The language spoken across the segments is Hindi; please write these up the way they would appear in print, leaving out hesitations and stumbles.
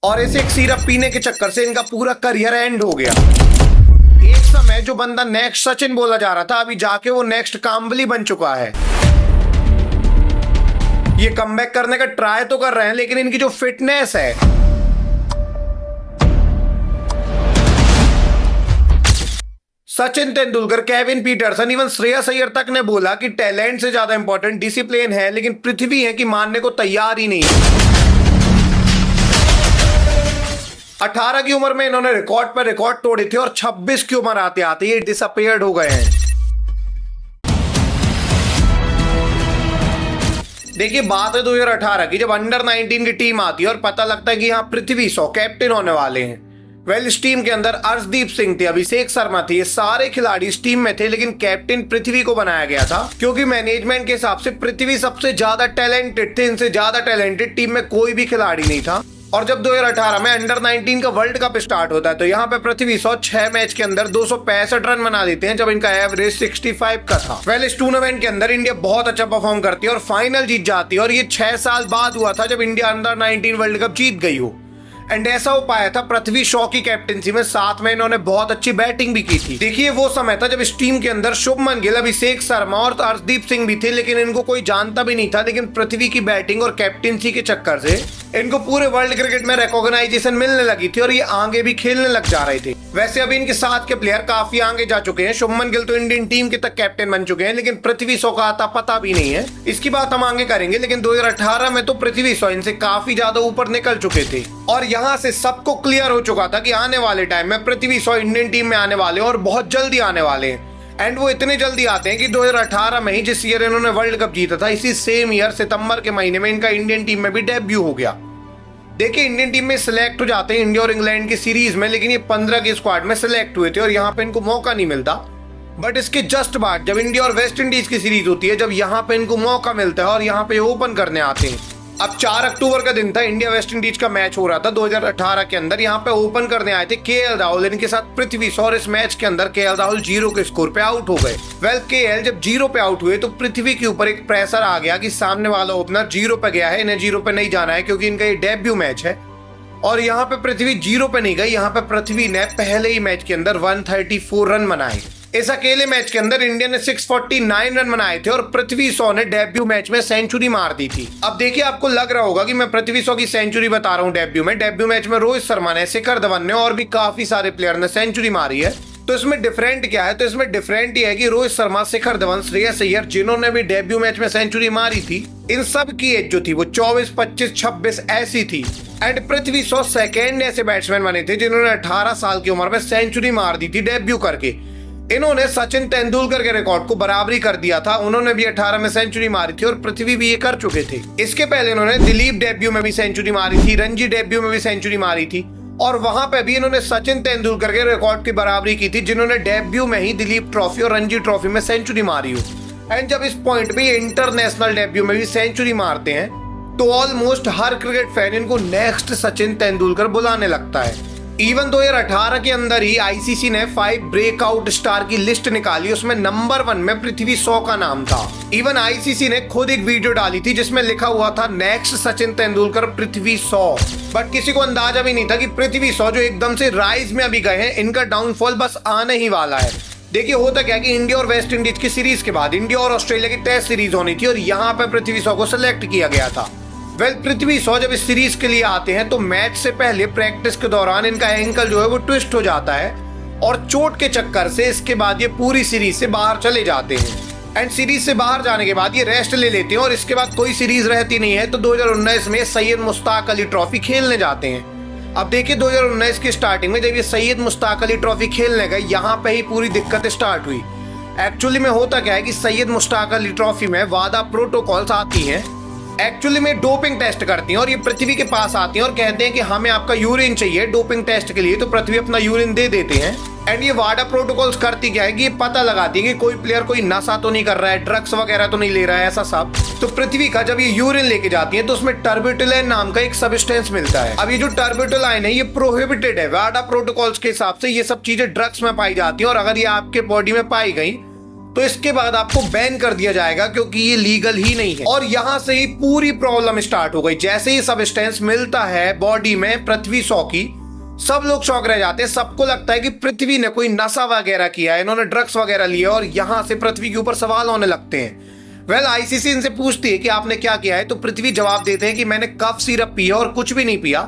और इसे एक सिरप पीने के चक्कर से इनका पूरा करियर एंड हो गया। एक समय जो बंदा नेक्स्ट सचिन बोला जा रहा था, अभी जाके वो नेक्स्ट काम्बली बन चुका है। ये कमबैक करने का ट्राई तो कर रहे हैं, लेकिन इनकी जो फिटनेस है, Sachin Tendulkar, Kevin Pietersen, even Shreyas Iyer तक ने बोला कि टैलेंट से ज्यादा इंपॉर्टेंट डिसिप्लिन है, लेकिन पृथ्वी है कि मानने को तैयार ही नहीं है। 18 की उम्र में इन्होंने रिकॉर्ड पर रिकॉर्ड तोड़े थे और 26 की उम्र आते आते ये डिसअपियर्ड हो गए हैं। देखिए, बात है 2018 की, जब अंडर 19 की टीम आती है और पता लगता है कि यहाँ पृथ्वी शॉ कैप्टन होने वाले हैं। वेल, इस टीम के अंदर अर्शदीप सिंह थे, अभिषेक शर्मा थे, ये सारे खिलाड़ी इस टीम में थे, लेकिन कैप्टन पृथ्वी को बनाया गया था क्योंकि मैनेजमेंट के हिसाब से पृथ्वी सबसे ज्यादा टैलेंटेड थे। इनसे ज्यादा टैलेंटेड टीम में कोई भी खिलाड़ी नहीं था। और जब 2018 में अंडर 19 का वर्ल्ड कप स्टार्ट होता है तो यहाँ पे पृथ्वी शॉ 6 मैच के अंदर 265 रन बना देते हैं, जब इनका एवरेज 65 का था। वेल, इस टूर्नामेंट के अंदर इंडिया बहुत अच्छा परफॉर्म करती है और फाइनल जीत जाती है, और ये 6 साल बाद हुआ था जब इंडिया अंडर 19 वर्ल्ड कप जीत गई हो। एंड ऐसा हो पाया था पृथ्वी शॉ की कैप्टनसी में, साथ में इन्होंने बहुत अच्छी बैटिंग भी की थी। देखिए, वो समय था जब इस टीम के अंदर शुभमन गिल, अभिषेक शर्मा और अर्शदीप सिंह भी थे, लेकिन इनको कोई जानता भी नहीं था। लेकिन पृथ्वी की बैटिंग और कैप्टनसी के चक्कर से इनको पूरे वर्ल्ड क्रिकेट में रिकॉग्नाइजेशन मिलने लगी थी और ये आगे भी खेलने लग जा रहे थे। वैसे अभी इनके साथ के प्लेयर काफी आगे जा चुके हैं। शुभमन गिल तो इंडियन टीम के तक कैप्टन बन चुके हैं, लेकिन पृथ्वी शॉ का आता पता भी नहीं है। इसकी बात हम आगे करेंगे, लेकिन 2018 में तो पृथ्वी शॉ इनसे काफी ज्यादा ऊपर निकल चुके थे और यहाँ से सबको क्लियर हो चुका था कि आने वाले टाइम में पृथ्वी शॉ इंडियन टीम में आने वाले और बहुत जल्दी आने वाले हैं। एंड वो इतने जल्दी आते हैं कि 2018 में ही, जिस ईयर इन्होंने वर्ल्ड कप जीता था, इसी सेम ईयर सितंबर के महीने में इनका इंडियन टीम में भी डेब्यू हो गया। देखिए, इंडियन टीम में सिलेक्ट हो जाते हैं इंडिया और इंग्लैंड की सीरीज में, लेकिन ये 15 के स्क्वाड में सिलेक्ट हुए थे और यहाँ पे इनको मौका नहीं मिलता। बट इसके जस्ट बाद जब इंडिया और वेस्ट इंडीज की सीरीज होती है, जब यहाँ पे इनको मौका मिलता है और यहाँ पे ओपन करने आते हैं। अब 4 अक्टूबर का दिन था, इंडिया वेस्ट इंडीज का मैच हो रहा था 2018 के अंदर। यहाँ पे ओपन करने आए थे केएल राहुल, इनके साथ पृथ्वी शॉ। इस मैच के अंदर केएल राहुल 0 के स्कोर पे आउट हो गए। वेल, केएल जब 0 पे आउट हुए तो पृथ्वी के ऊपर एक प्रेशर आ गया कि सामने वाला ओपनर 0 पे गया है, इन्हें 0 पे नहीं जाना है क्योंकि इनका ये डेब्यू मैच है। और यहाँ पे पृथ्वी 0 पे नहीं गई, यहाँ पे पृथ्वी ने पहले ही मैच के अंदर 134 रन बनाए। इस अकेले मैच के अंदर इंडिया ने 649 रन बनाए थे और पृथ्वी शॉ ने डेब्यू मैच में सेंचुरी मार दी थी। अब देखिए, आपको लग रहा होगा कि मैं पृथ्वी शॉ की सेंचुरी बता रहा हूँ डेब्यू में। डेब्यू मैच में रोहित शर्मा ने, शिखर धवन ने और भी काफी सारे प्लेयर ने सेंचुरी मारी है। तो इसमें डिफरेंट क्या है? तो इसमें डिफरेंट ये है कि रोहित शर्मा, शिखर धवन, श्रेयस अय्यर, जिन्होंने भी डेब्यू मैच में सेंचुरी मारी थी, इन सब की एज जो थी वो 24, 25, 26 ऐसी थी। एंड पृथ्वी शॉ सेकेंड ऐसे बैट्समैन बने थे जिन्होंने 18 साल की उम्र में सेंचुरी मार दी थी डेब्यू करके। इन्होंने सचिन तेंदुलकर के रिकॉर्ड को बराबरी कर दिया था। उन्होंने भी 18 में सेंचुरी मारी थी और पृथ्वी भी ये कर चुके थे। इसके पहले इन्होंने दिलीप डेब्यू में भी सेंचुरी मारी थी, रणजी डेब्यू में भी सेंचुरी मारी थी और वहां पे भी इन्होंने सचिन तेंदुलकर के रिकॉर्ड की बराबरी की थी, जिन्होंने डेब्यू में ही दिलीप ट्रॉफी और रणजी ट्रॉफी में सेंचुरी मारी हो। एंड जब इस पॉइंट पे इंटरनेशनल डेब्यू में भी सेंचुरी मारते हैं तो ऑलमोस्ट हर क्रिकेट फैन इनको नेक्स्ट सचिन तेंदुलकर बुलाने लगता है। इवन 2018 के अंदर ही आईसीसी ने 5 ब्रेकआउट स्टार की लिस्ट निकाली, उसमें नंबर 1 में पृथ्वी शॉ का नाम था। इवन आईसीसी ने खुद एक वीडियो डाली थी जिसमें लिखा हुआ था नेक्स्ट सचिन तेंदुलकर पृथ्वी शॉ। बट किसी को अंदाजा भी नहीं था कि पृथ्वी शॉ जो एकदम से राइज में अभी गए हैं, इनका डाउनफॉल बस आने ही वाला है। देखिए, होता क्या कि इंडिया और वेस्ट इंडीज की सीरीज के बाद इंडिया और ऑस्ट्रेलिया की टेस्ट सीरीज होनी थी और यहाँ पे पृथ्वी शॉ को सिलेक्ट किया गया था। वेल, पृथ्वी शॉ जब इस सीरीज के लिए आते हैं तो मैच से पहले प्रैक्टिस के दौरान इनका एंकल जो है वो ट्विस्ट हो जाता है और चोट के चक्कर से इसके बाद ये पूरी सीरीज से बाहर चले जाते हैं। एंड सीरीज से बाहर जाने के बाद ये रेस्ट ले लेते हैं और इसके बाद कोई सीरीज रहती नहीं है, तो 2019 में सैयद मुश्ताक अली ट्रॉफी खेलने जाते हैं। अब देखिए, 2019 की स्टार्टिंग में जब ये सैयद मुश्ताक अली ट्रॉफी खेलने गए, यहाँ पे ही पूरी दिक्कत स्टार्ट हुई। एक्चुअली में होता क्या है कि सैयद मुश्ताक अली ट्रॉफी में वादा प्रोटोकॉल्स आती हैं, एक्चुअली में डोपिंग टेस्ट करती हैं और ये पृथ्वी के पास आती हैं और कहते हैं कि हमें आपका यूरिन चाहिए डोपिंग टेस्ट के लिए, तो पृथ्वी अपना यूरिन दे देते हैं। एंड ये वाडा प्रोटोकॉल्स करती क्या है कि ये पता लगाती है कि कोई प्लेयर कोई नशा तो नहीं कर रहा है, ड्रग्स वगैरह तो नहीं ले रहा है, ऐसा सब। तो पृथ्वी का जब ये यूरिन लेके जाती है तो उसमें टर्बिटुलिन नाम का एक सब्सटेंस मिलता है। अब ये जो टर्बिटुलिन है ये प्रोहिबिटेड है वाडा प्रोटोकॉल्स के हिसाब से। ये सब चीजें ड्रग्स में पाई जाती है और अगर ये आपके बॉडी में पाई गई तो इसके बाद आपको बैन कर दिया जाएगा क्योंकि ये लीगल ही नहीं है। और यहाँ से ही पूरी प्रॉब्लम स्टार्ट हो गई। जैसे ही सब्सटेंस मिलता है बॉडी में पृथ्वी शॉ की, सब लोग शॉक रह जाते हैं। सबको लगता है कि पृथ्वी ने कोई नशा वगैरह किया है, इन्होंने ड्रग्स वगैरह लिए और यहाँ से पृथ्वी के ऊपर सवाल होने लगते हैं। वेल आईसीसी इनसे पूछती है कि आपने क्या किया है, तो पृथ्वी जवाब देते हैं कि मैंने कफ सिरप पिया और कुछ भी नहीं पिया।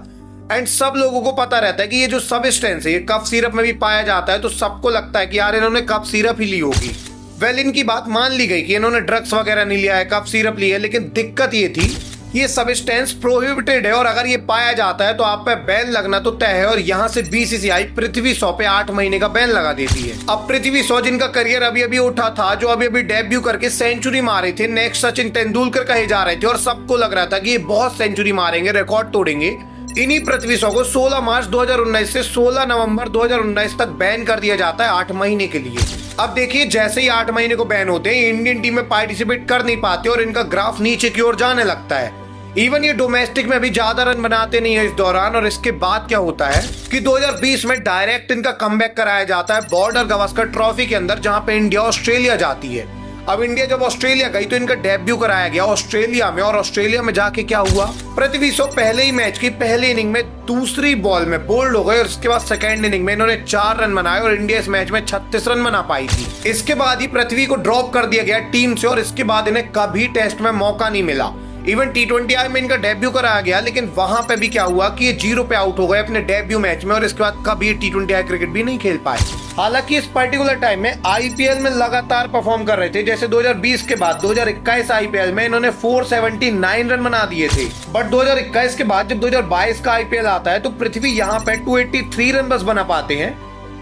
एंड सब लोगों को पता रहता है कि ये जो सब्सटेंस है ये कफ सिरप में भी पाया जाता है, तो सबको लगता है कि यार इन्होंने कफ सिरप ही ली होगी। वेल इनकी बात मान ली गई कि इन्होंने ड्रग्स वगैरह नहीं लिया है, कफ सिरप लिया है, लेकिन दिक्कत ये थी ये सब्सटेंस प्रोहिबिटेड है और अगर ये पाया जाता है तो आप पे बैन लगना तो तय है। और यहाँ से बीसीसीआई पृथ्वी शॉ पे 8 महीने का बैन लगा देती है। अब पृथ्वी शॉ जिनका करियर अभी अभी उठा था, जो अभी अभी डेब्यू करके सेंचुरी मारे थे, नेक्स्ट सचिन तेंदुलकर कहे जा रहे थे और सबको लग रहा था कि ये बहुत सेंचुरी मारेंगे, रिकॉर्ड तोड़ेंगे। इन्हीं पृथ्वी शॉ को 16 मार्च 2019 से 16 नवंबर 2019 तक बैन कर दिया जाता है 8 महीने के लिए। अब देखिए जैसे ही 8 महीने को बैन होते हैं, इंडियन टीम में पार्टिसिपेट कर नहीं पाते और इनका ग्राफ नीचे की ओर जाने लगता है। इवन ये डोमेस्टिक में भी ज्यादा रन बनाते नहीं है इस दौरान। और इसके बाद क्या होता है कि 2020 में डायरेक्ट इनका कमबैक कराया जाता है बॉर्डर गावस्कर ट्रॉफी के अंदर, जहां पे इंडिया ऑस्ट्रेलिया जाती है। अब इंडिया जब ऑस्ट्रेलिया गई तो इनका डेब्यू कराया गया ऑस्ट्रेलिया में। और ऑस्ट्रेलिया में जाके क्या हुआ, पृथ्वी शॉ पहले ही मैच की पहले इनिंग में दूसरी बॉल में बोल्ड हो गए और उसके बाद सेकेंड इनिंग में इन्होंने 4 रन बनाए और इंडिया इस मैच में 36 रन बना पाई थी। इसके बाद ही पृथ्वी को ड्रॉप कर दिया गया टीम से और इसके बाद इन्हें कभी टेस्ट में मौका नहीं मिला। इवन T20I में इनका डेब्यू कराया गया, लेकिन वहां पे भी क्या हुआ कि ये 0 पे आउट हो गए अपने डेब्यू मैच में और इसके बाद कभी T20I क्रिकेट भी नहीं खेल पाए। हालांकि इस पर्टिकुलर टाइम में आईपीएल में लगातार परफॉर्म कर रहे थे। जैसे 2020 के बाद 2021 आईपीएल में इन्होंने 479 रन बना दिए थे। बट 2021 के बाद जब 2022 का आईपीएल आता है तो पृथ्वी यहाँ पे 283 रन बस बना पाते हैं।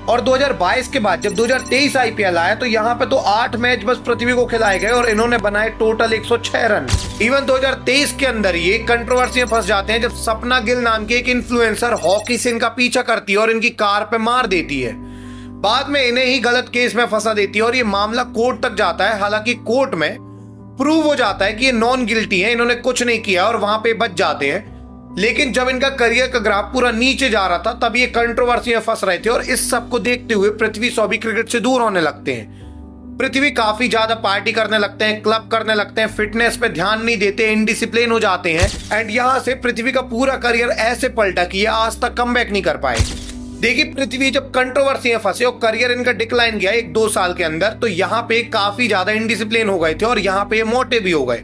और 2022 के बाद जब 2023 आईपीएल आया तो यहाँ पे तो 8 मैच बस पृथ्वी को खिलाए गए और इन्होंने बनाए टोटल 106 रन। इवन 2023 के अंदर ये कंट्रोवर्सी में फंस जाते हैं जब सपना गिल नाम की एक इन्फ्लुएंसर हॉकी से इनका पीछा करती है और इनकी कार पे मार देती है। बाद में इन्हें ही गलत केस में फंसा देती है और ये मामला कोर्ट तक जाता है। हालांकि कोर्ट में प्रूव हो जाता है कि ये नॉन गिल्टी है, इन्होंने कुछ नहीं किया और वहां पे बच जाते हैं। लेकिन जब इनका करियर का ग्राफ पूरा नीचे जा रहा था तब ये कंट्रोवर्सी में फंस रहे थे और इस सब को देखते हुए पृथ्वी शॉ भी क्रिकेट से दूर होने लगते हैं। पृथ्वी काफी ज्यादा पार्टी करने लगते हैं, क्लब करने लगते हैं, फिटनेस पे ध्यान नहीं देते, इनडिसिप्लिन हो जाते हैं। एंड यहाँ से पृथ्वी का पूरा करियर ऐसे पलटा कि ये आज तक कमबैक नहीं कर पाए। देखिए पृथ्वी जब कंट्रोवर्सी में फंसे और करियर इनका डिक्लाइन गया 1-2 साल के अंदर, तो यहाँ पे काफी ज्यादा इनडिसिप्लिन हो गए थे और यहाँ पे मोटे भी हो गए।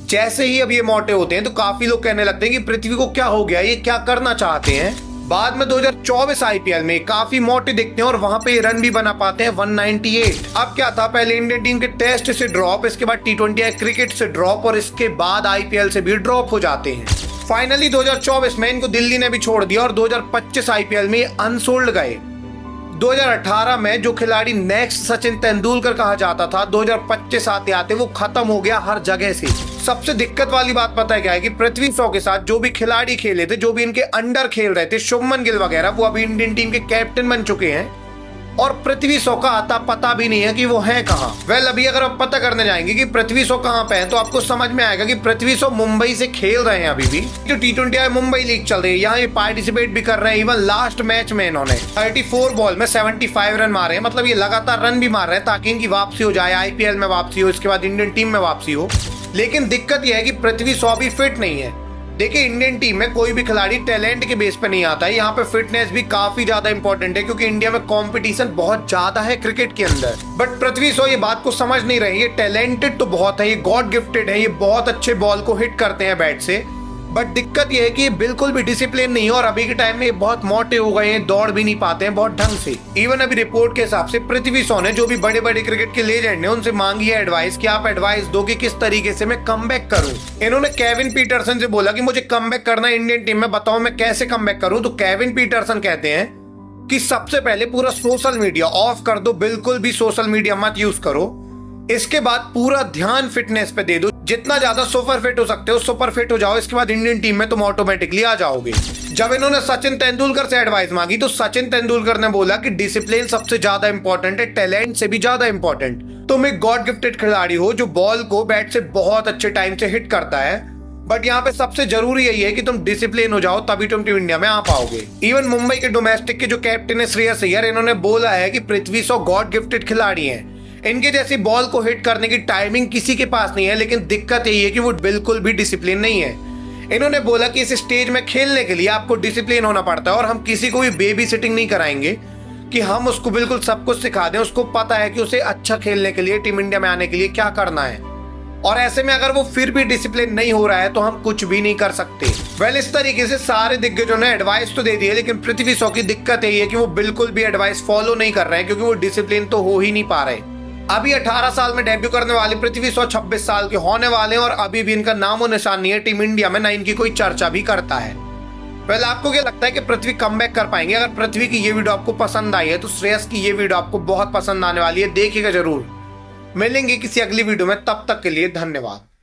जैसे ही अब ये मोटे होते हैं तो काफी लोग कहने लगते हैं कि पृथ्वी को क्या हो गया, ये क्या करना चाहते हैं। बाद में 2024 आईपीएल में काफी मोटे दिखते हैं और वहां पे रन भी बना पाते हैं 198। अब क्या था, पहले इंडियन टीम के टेस्ट से ड्रॉप, इसके बाद T20I क्रिकेट से ड्रॉप और इसके बाद आईपीएल से भी ड्रॉप हो जाते हैं। फाइनली 2024 में इनको दिल्ली ने भी छोड़ दिया और 2025 आईपीएल में अनसोल्ड गए। 2018 में जो खिलाड़ी नेक्स्ट सचिन तेंदुलकर कहा जाता था, 2025 आते आते वो खत्म हो गया हर जगह से। सबसे दिक्कत वाली बात पता है क्या है कि पृथ्वी शॉ के साथ जो भी खिलाड़ी खेले थे, जो भी इनके अंडर खेल रहे थे, शुभमन गिल वगैरह, वो अभी इंडियन टीम के कैप्टन बन चुके हैं और पृथ्वी शॉ का आता पता भी नहीं है कि वो है कहाँ। वेल अभी अगर आप पता करने जाएंगे कि पृथ्वी शॉ कहाँ पे है तो आपको समझ में आएगा कि पृथ्वी शॉ मुंबई से खेल रहे हैं। अभी भी जो T20I मुंबई लीग चल रही है यहाँ ये पार्टिसिपेट भी कर रहे हैं। इवन लास्ट मैच में इन्होंने 34 बॉल में 75 रन मारे हैं। मतलब ये लगातार रन भी मार रहे हैं ताकि इनकी वापसी हो जाए, आईपीएल में वापसी हो, इसके बाद इंडियन टीम में वापसी हो। लेकिन दिक्कत यह है कि पृथ्वी शॉ भी फिट नहीं है। देखिए इंडियन टीम में कोई भी खिलाड़ी टैलेंट के बेस पे नहीं आता है, यहाँ पे फिटनेस भी काफी ज्यादा इंपॉर्टेंट है क्योंकि इंडिया में कंपटीशन बहुत ज्यादा है क्रिकेट के अंदर। बट पृथ्वी शॉ ये बात को समझ नहीं रही है। टैलेंटेड तो बहुत है, ये गॉड गिफ्टेड है, ये बहुत अच्छे बॉल को हिट करते हैं बैट से। बट दिक्कत ये है कि ये बिल्कुल भी डिसिप्लिन नहीं है और अभी के टाइम में ये बहुत मोटे हो गए हैं, दौड़ भी नहीं पाते हैं बहुत ढंग से। इवन अभी रिपोर्ट के हिसाब से पृथ्वी शॉ ने जो भी बड़े बड़े क्रिकेट के लेजेंड ने उनसे मांगी है एडवाइस कि आप एडवाइस दो कि किस तरीके से मैं कमबैक करूं। इन्होंने केविन पीटरसन से बोला कि मुझे कमबैक करना है इंडियन टीम में, बताओ मैं कैसे कमबैक करूं। तो केविन पीटरसन कहते हैं कि सबसे पहले पूरा सोशल मीडिया ऑफ कर दो, बिल्कुल भी सोशल मीडिया मत यूज करो। इसके बाद पूरा ध्यान फिटनेस पे दे दो, जितना ज्यादा सुपर फिट हो सकते हो सुपर फिट हो जाओ। इसके बाद इंडियन टीम में तुम ऑटोमेटिकली आ जाओगे। जब इन्होंने सचिन तेंदुलकर से एडवाइस मांगी तो सचिन तेंदुलकर ने बोला कि डिसिप्लिन सबसे ज्यादा इंपॉर्टेंट है, टैलेंट से भी ज्यादा इंपॉर्टेंट। तुम एक गॉड गिफ्टेड खिलाड़ी हो जो बॉल को बैट से बहुत अच्छे टाइम से हिट करता है, बट यहाँ पे सबसे जरूरी यही है कि तुम डिसिप्लिन हो जाओ, तभी तुम टीम इंडिया में आ पाओगे। इवन मुंबई के डोमेस्टिक के जो कैप्टन है श्रेयस अय्यर, इन्होंने बोला है कि पृथ्वी शॉ गॉड गिफ्टेड खिलाड़ी हैं, इनके जैसी बॉल को हिट करने की टाइमिंग किसी के पास नहीं है, लेकिन दिक्कत यही है कि वो बिल्कुल भी डिसिप्लिन नहीं है। इन्होंने बोला कि इस स्टेज में खेलने के लिए आपको डिसिप्लिन होना पड़ता है और हम किसी को भी बेबी सिटिंग नहीं कराएंगे कि हम उसको बिल्कुल सब कुछ सिखा दें। उसको पता है कि उसे अच्छा खेलने के लिए, टीम इंडिया में आने के लिए क्या करना है, और ऐसे में अगर वो फिर भी डिसिप्लिन नहीं हो रहा है तो हम कुछ भी नहीं कर सकते। वेल, इस तरीके से सारे दिग्गजों ने एडवाइस तो दे दी है, लेकिन पृथ्वी शॉ की दिक्कत यही है कि वो बिल्कुल भी एडवाइस फॉलो नहीं कर रहे हैं, क्योंकि वो डिसिप्लिन तो हो ही नहीं पा रहे। अभी 18 साल में डेब्यू करने वाले पृथ्वी शॉ 26 साल के होने वाले हैं और अभी भी इनका नामो निशान नहीं है टीम इंडिया में, ना इनकी कोई चर्चा भी करता है। वेल, आपको क्या लगता है कि पृथ्वी कमबैक कर पाएंगे? अगर पृथ्वी की ये वीडियो आपको पसंद आई है तो श्रेयस की ये वीडियो आपको बहुत पसंद आने वाली है, देखिएगा जरूर। मिलेंगे किसी अगली वीडियो में, तब तक के लिए धन्यवाद।